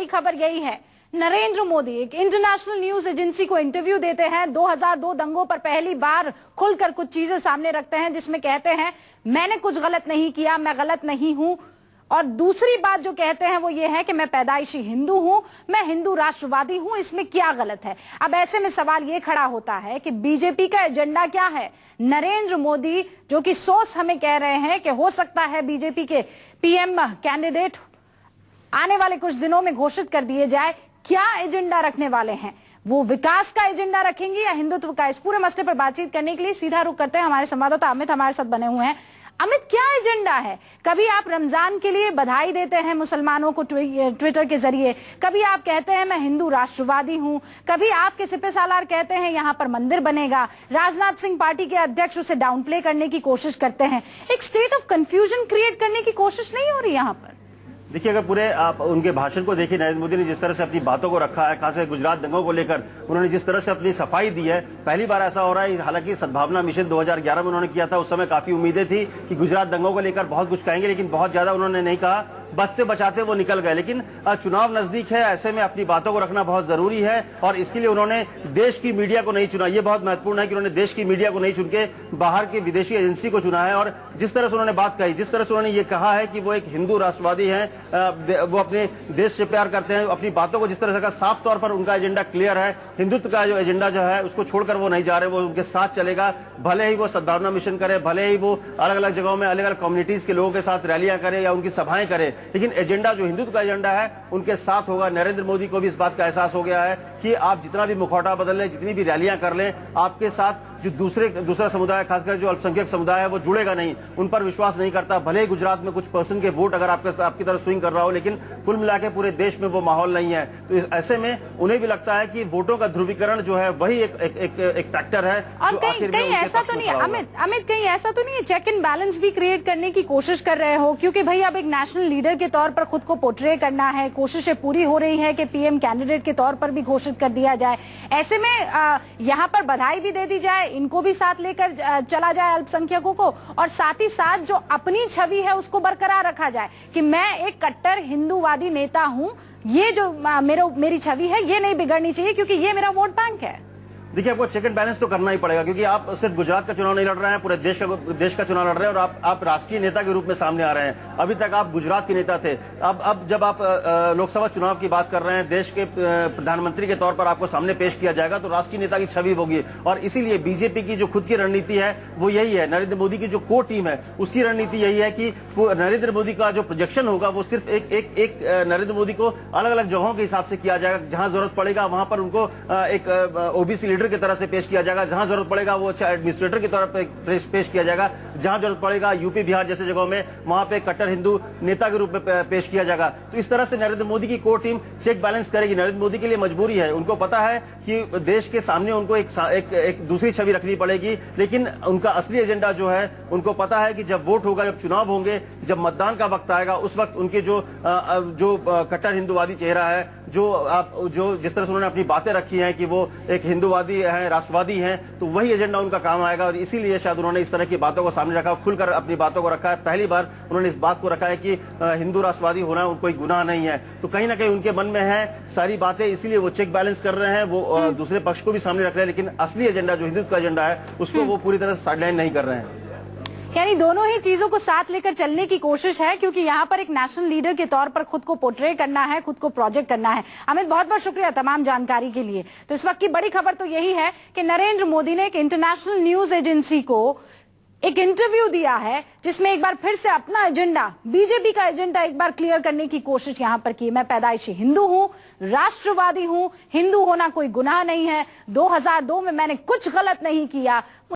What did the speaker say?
बड़ी खबर यही है, नरेंद्र मोदी एक इंटरनेशनल न्यूज एजेंसी को इंटरव्यू देते हैं। 2002 दंगों पर पहली बार खुलकर कुछ चीजें सामने रखते हैं, जिसमें कहते हैं मैंने कुछ गलत नहीं किया, मैं गलत नहीं हूं। और दूसरी बात जो कहते हैं वो ये है कि मैं पैदाइशी हिंदू हूं, मैं हिंदू राष्ट्रवादी हूं, इसमें क्या गलत है। अब ऐसे में सवाल ये खड़ा होता है कि बीजेपी का एजेंडा क्या है। नरेंद्र मोदी जो कि सोच हमें कह रहे हैं कि हो सकता है बीजेपी के पीएम कैंडिडेट आने वाले कुछ दिनों में घोषित कर दिए जाए, क्या एजेंडा रखने वाले हैं, वो विकास का एजेंडा रखेंगे या हिंदुत्व का। इस पूरे मसले पर बातचीत करने के लिए सीधा रुख करते हैं, हमारे संवाददाता अमित हमारे साथ बने हुए हैं। अमित, क्या एजेंडा है? कभी आप रमजान के लिए बधाई देते हैं मुसलमानों को ट्विटर के जरिए, कभी आप कहते हैं मैं हिंदू राष्ट्रवादी हूं, कभी आपके सिपह सालार कहते हैं यहां पर मंदिर बनेगा, राजनाथ सिंह पार्टी के अध्यक्ष उसे डाउन प्ले करने की कोशिश करते हैं। एक स्टेट ऑफ कंफ्यूजन क्रिएट करने की कोशिश नहीं हो रही यहां पर? देखिए, अगर पूरे आप उनके भाषण को देखिए, नरेंद्र मोदी ने जिस तरह से अपनी बातों को रखा है, खासकर गुजरात दंगों को लेकर उन्होंने जिस तरह से अपनी सफाई दी है, पहली बार ऐसा हो रहा है। हालांकि सद्भावना मिशन 2011 में उन्होंने किया था, उस समय काफी उम्मीदें थी कि गुजरात दंगों को लेकर बहुत कुछ कहेंगे, लेकिन बहुत ज्यादा उन्होंने नहीं कहा, बचते बचाते वो निकल गए। लेकिन चुनाव नजदीक है, ऐसे में अपनी बातों को रखना बहुत जरूरी है और इसके लिए उन्होंने देश की मीडिया को नहीं चुना। ये बहुत महत्वपूर्ण है कि उन्होंने देश की मीडिया को नहीं चुन के बाहर की विदेशी एजेंसी को चुना है। और जिस तरह से उन्होंने बात कही, जिस तरह से उन्होंने ये कहा है कि वो एक हिंदू राष्ट्रवादी है, वो अपने देश से प्यार करते हैं, अपनी बातों को जिस तरह से कहा, साफ तौर पर उनका एजेंडा क्लियर है। हिंदुत्व का जो एजेंडा जो है उसको छोड़कर वो नहीं जा रहे, वो उनके साथ चलेगा। भले ही वो सद्भावना मिशन करे, भले ही वो अलग अलग जगहों में अलग अलग कम्युनिटीज के लोगों के साथ रैलियां करे या उनकी सभाएं करे, लेकिन एजेंडा जो हिंदुत्व का एजेंडा है उनके साथ होगा। नरेंद्र मोदी को भी इस बात का एहसास हो गया है कि आप जितना भी मुखौटा बदल लें, जितनी भी रैलियां कर लें, आपके साथ जो दूसरा समुदाय, खासकर जो अल्पसंख्यक समुदाय है, वो जुड़ेगा नहीं, उन पर विश्वास नहीं करता। भले ही गुजरात में कुछ परसेंट के वोट अगर आपकी तरफ स्विंग कर रहा हो, लेकिन कुल मिलाकर पूरे देश में वो माहौल नहीं है। तो ऐसे में उन्हें भी लगता है कि वोटों का ध्रुवीकरण जो है वही एक फैक्टर है। और कहीं ऐसा तो नहीं अमित, कहीं ऐसा तो नहीं है चेक एंड बैलेंस भी क्रिएट करने की कोशिश कर रहे हो? क्योंकि भाई अब एक नेशनल लीडर के तौर पर खुद को पोर्ट्रे करना है, कोशिशें पूरी हो रही है कि पीएम कैंडिडेट के तौर पर भी घोषित कर दिया जाए। ऐसे में यहाँ पर बधाई भी दे दी जाए, इनको भी साथ लेकर चला जाए अल्पसंख्यकों को, और साथ ही साथ जो अपनी छवि है उसको बरकरार रखा जाए कि मैं एक कट्टर हिंदूवादी नेता हूं, ये जो मेरी छवि है ये नहीं बिगड़नी चाहिए क्योंकि ये मेरा वोट बैंक है। देखिए, आपको चेक एंड बैलेंस तो करना ही पड़ेगा, क्योंकि आप सिर्फ गुजरात का चुनाव नहीं लड़ रहे हैं, पूरे देश का चुनाव लड़ रहे हैं और आप राष्ट्रीय नेता के रूप में सामने आ रहे हैं। अभी तक आप गुजरात के नेता थे, अब जब आप लोकसभा चुनाव की बात कर रहे हैं, देश के प्रधानमंत्री के तौर पर आपको सामने पेश किया जाएगा, तो राष्ट्रीय नेता की छवि होगी। और इसीलिए बीजेपी की जो खुद की रणनीति है वो यही है, नरेंद्र मोदी की जो कोर टीम है उसकी रणनीति यही है कि नरेंद्र मोदी का जो प्रोजेक्शन होगा वो सिर्फ एक नरेंद्र मोदी को अलग अलग जगहों के हिसाब से किया जाएगा। जहां जरूरत पड़ेगा वहां पर उनको एक ओबीसी लीडर की तरह से पेश किया जाएगा, जहां जरूरत पड़ेगा वो एडमिनिस्ट्रेटर की तौर पर पेश किया जाएगा, जहां जरूरत पड़ेगा यूपी बिहार जैसे जगहों में वहां पे कट्टर हिंदू नेता के रूप में पेश किया जाएगा। तो इस तरह से नरेंद्र मोदी की कोर टीम चेक बैलेंस करेगी। नरेंद्र मोदी के लिए मजबूरी है, उनको पता है कि देश के सामने उनको एक दूसरी छवि रखनी पड़ेगी, लेकिन उनका असली एजेंडा जो है उनको पता है कि जब वोट होगा, जब चुनाव होंगे, जब मतदान का वक्त आएगा, उस वक्त उनके जो कट्टर हिंदूवादी चेहरा है, जो जिस तरह से उन्होंने अपनी बातें रखी हैं कि वो एक हिंदूवादी है, राष्ट्रवादी हैं, तो वही एजेंडा उनका काम आएगा। और इसीलिए शायद उन्होंने इस तरह की बातों को सामने रखा, खुलकर अपनी बातों को रखा है। पहली बार उन्होंने इस बात को रखा है कि हिंदू राष्ट्रवादी होना कोई गुनाह नहीं है। तो कहीं ना कहीं उनके मन में है सारी बातें, इसीलिए वो चेक बैलेंस कर रहे हैं, वो दूसरे पक्ष को भी सामने रख रहे हैं, लेकिन असली एजेंडा जो हिंदुत्व का एजेंडा है उसको वो पूरी तरह से साइडलाइन नहीं कर रहे हैं। यानी दोनों ही चीजों को साथ लेकर चलने की कोशिश है, क्योंकि यहाँ पर एक नेशनल लीडर के तौर पर खुद को पोर्ट्रे करना है, खुद को प्रोजेक्ट करना है। अमित, बहुत बहुत शुक्रिया तमाम जानकारी के लिए। तो इस वक्त की बड़ी खबर तो यही है कि नरेंद्र मोदी ने एक इंटरनेशनल न्यूज एजेंसी को एक इंटरव्यू दिया है, जिसमें एक बार फिर से अपना एजेंडा, बीजेपी का एजेंडा एक बार क्लियर करने की कोशिश यहां पर की। मैं पैदाइशी हिंदू हूं, राष्ट्रवादी हूं, हिंदू होना कोई गुनाह नहीं है, 2002 में मैंने कुछ गलत नहीं किया।